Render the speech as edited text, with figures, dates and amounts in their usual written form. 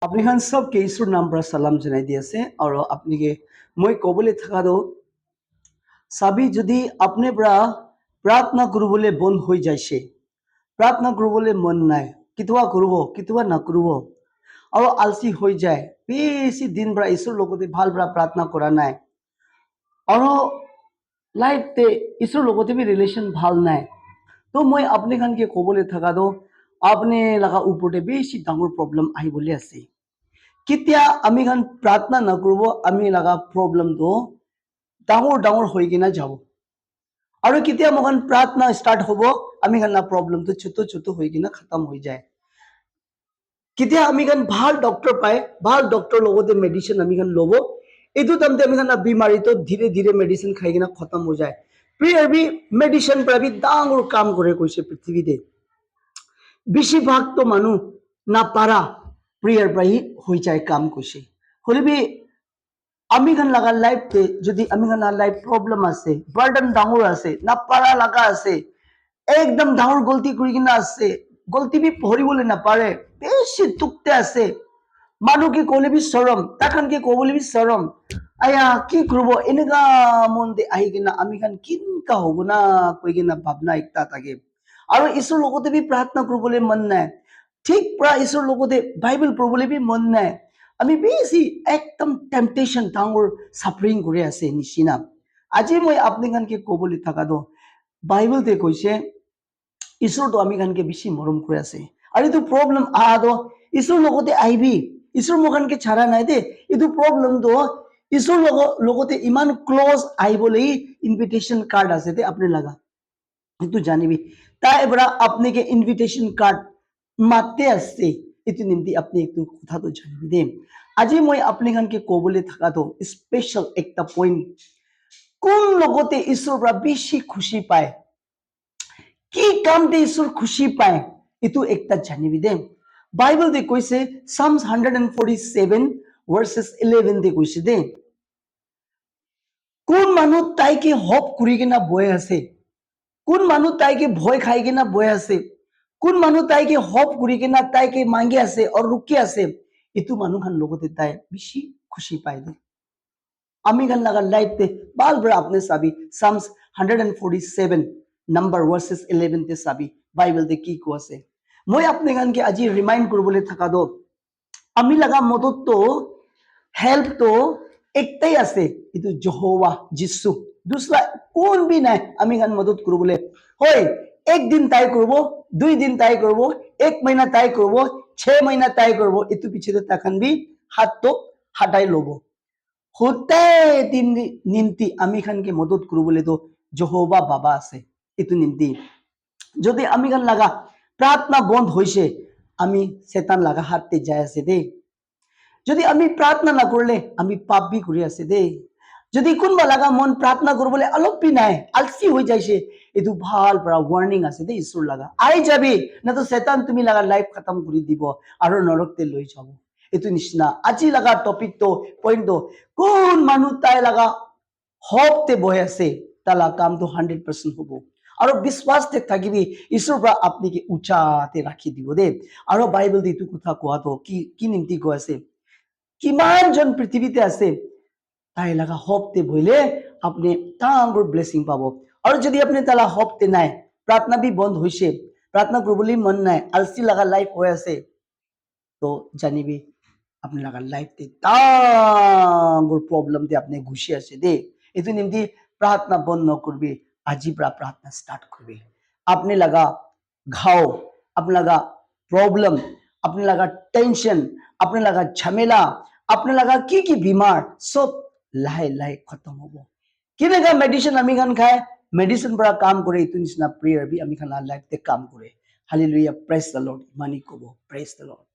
আপনি খান সবকে ঈশ্বৰ নাম পৰা সালাম জনাই দি আছে আৰু আপনিকে মই কবলৈ থাকাটো চাবি যদি আপনি পৰা প্ৰাৰ্থনা কৰিবলৈ বন্ধ হৈ যাইছে প্ৰাৰ্থনা কৰিবলৈ মন নাই কিতোৱা কৰিব নকৰিব আৰু আলসি হৈ যায় বেছি দিন পৰা ঈশ্বৰ লগতে ভাল পৰা প্ৰাৰ্থনা কৰা নাই আৰু লাইফতে ঈশ্বৰ লগতে বি ৰিলেশ্যন ভাল নাই তো মই আপনি খানকে কবলৈ থাকাটো আপনি লগা ওপৰতে বেছি ডাঙৰ প্ৰব্লেম আহিবলৈ আছে কেতিয়া আমি খান প্ৰাৰ্থনা নকৰিব আমি লগা প্ৰব্লেমটো ডাঙৰ হৈ কিনা যাব আৰু কেতিয়া মহান প্ৰাৰ্থনা ষ্টাৰ্ট হ'ব আমি খান প্ৰব্লেমটো ছোট হৈ কিনা খতম হৈ যায় কেতিয়া আমি খান ভাল ডক্টৰ পায় ভাল ডক্টৰ লগতে মেডিচিন আমি খান ল'ব এইটো টাইমতে আমি খান বিমাৰীটো ধীৰে ধীৰে মেডিচিন খাই কিনা খতম হৈ যায় প্ৰিয়াৰ বি মেডিচিন পৰা বি ডাঙৰ কাম কৰে কৈছে পৃথিৱীতে বেছিভাগটো মানুহ নাপাৰা প্ৰিয়াৰ পৰা হৈ যায় কাম কৈছে হলিবি আমি খান লাগা লাইফতে যদি আমি খান লাইফ প্ৰব্লেম আছে বাৰ্ডেন ডাঙৰ আছে নাপাৰা লাগা আছে একদম ডাঙৰ গলতি কৰি কিনা আছে গলতি বি ভৰিবলৈ নাপাৰে বেছি তুকতে আছে মানুহ কি ক'লে বি শৰম তাখান কি ক'বলৈ বি শৰম আয়া কি কৰিব এনেকা মনতে আহি কিনা আমি খান কিনকা হ'ব না কৈ কিনা ভাবনা একটা থাকে আৰু ঈশ্বৰ লগতে বি প্ৰাৰ্থনা কৰিবলৈ মন নাই ঠিক পৰা ঈশ্বৰ লগতে বাইবেল পঢ়িবলৈ বি মন নাই আমি বেছি একদম টেম্পটেশ্যন ডাঙৰ সাফাৰিং কৰি আছে নিচিনা আজি মই আপনি খানকে ক'বলৈ থাকাটো বাইবেলতে কৈছে ঈশ্বৰটো আমি খানকে বেছি মৰম কৰি আছে আৰু এইটো প্ৰব্লেম আহাটো ঈশ্বৰ লগতে আহিবি ঈশ্বৰ মোখানকে ছাড়া নাই দে এইটো প্ৰব্লেমটো ঈশ্বৰ লগতে ইমান ক্লোজ আহিবলৈ ইনভিটেশ্যন কাৰ্ড আছে দে আপনি লাগা এইটো জানিবি তাই পৰা আপনি কে ইনভিটেশ্যন কাৰ্ড মাতে আছে এইটো নিমতি আপনি একটু কথাটো জানিবি দে আজি মই আপনি খানকে ক'বলৈ থাকাটো স্পেশাল একটা পইণ্ট কোন লগতে ঈশ্বৰ পৰা বেছি খুশি পায় কি কামতে ঈশ্বৰ খুশি পায় এইটো একটা জানিবি দে বাইবেল দে কৈছে Psalms 147 verses 11 দে কৈছে দে কোন মানুহ তাইকে হপ কৰি কিনা বৈ আছে কোন মানুহ তাইকে ভয় খাই কিনা বৈ আছে কোন মানুহ তাইকে হপ কৰি কিনা তাইকে মাঙ্গি আছে আৰু ৰুকি আছে এইটো মানুহ খান লগতে তাই বেছি খুশি পায় দে আমি খান লাগা লাইফতে বাল বৰা আপনি চাবি Psalms 147 number verses 11 তে চাবি বাইবেল দে কি কো আছে মই আপনি খানকে আজি ৰিমাইন্ড কৰিবলৈ থাকাটো আমি লাগা মদতটো হেল্পটো একটাই আছে এইটো যহোৱা যিশু দুসৰা কোন বি নাই আমি খান মদত কৰিবলৈ হয় একদিন তাই করব দুই দিন তাই করব এক মহিনা তাই করব 6 মহিনা তাই করব এটু পিছতে তাকান বি হাতটো হাঁটাই লব হতে দিন নিমতি আমি খানকে মদত কৰিবলৈ তো যহোবা বাবা আছে এটু নিমতি যদি আমি খান লাগা प्रार्थना बंद होइसे आमी शैतान लगा हाथते जाय আছে दे যদি আমি प्रार्थना না করলে আমি পাপ বি করে আছে দে যদি কোনবা লাগা মন प्रार्थना করবলে অলপ বি নাই আলসি হৈ যাইছে এটু ভাল পৰা ওয়ার্নিং আছে দে ঈশ্বর লাগা আই যাবি না তো শয়তান তুমি লাগা লাইফ খতম করে দিব আর নরকতে লই যাব এটু নিশনা আজি লাগা টপিক তো পয়েন্ট তো কোন মানু তাই লাগা হপতে বহে আছে তালা কাম তো 100% হবো আৰু বিশ্বাসতে থাকিবি ঈশ্বৰ পৰা আপনি কি উচাতে ৰাখি দিব দে আৰু বাইবেল দি এইটো কথা কোৱাটো কি নিমতি কৈ আছে কিমান জন পৃথিৱীতে আছে তাই লাগা হপতে বইলে আপনি ডাঙৰ ব্লেসিং পাব আৰু যদি আপনি তালা হপতে নাই প্ৰাৰ্থনা বি বন্ধ হৈছে প্ৰাৰ্থনা কৰিবলৈ মন নাই আলসি লাগা লাইফ হৈ আছে তো জানিবি আপনি লাগা লাইফতে ডাঙৰ প্ৰব্লেম দে আপনি ঘুষি আছে দে এইটো নিমতি प्रार्थना बंद नकरबी আজি পৰা प्रार्थना स्टार्ट करबी आपने लगा घाव अपने लगा प्रॉब्लम अपने लगा टेंशन अपने लगा झमेला अपने लगा की बीमार सब लाहे लाहे खत्म होबो किनेगा मेडिसिन आमी खान खाए मेडिसिन পৰা काम करे इतु निसना प्रेयर भी आमी खान लाइफ ते काम करे हालेलुया प्रेज द लॉर्ड मानी कोबो प्रेज द लॉर्ड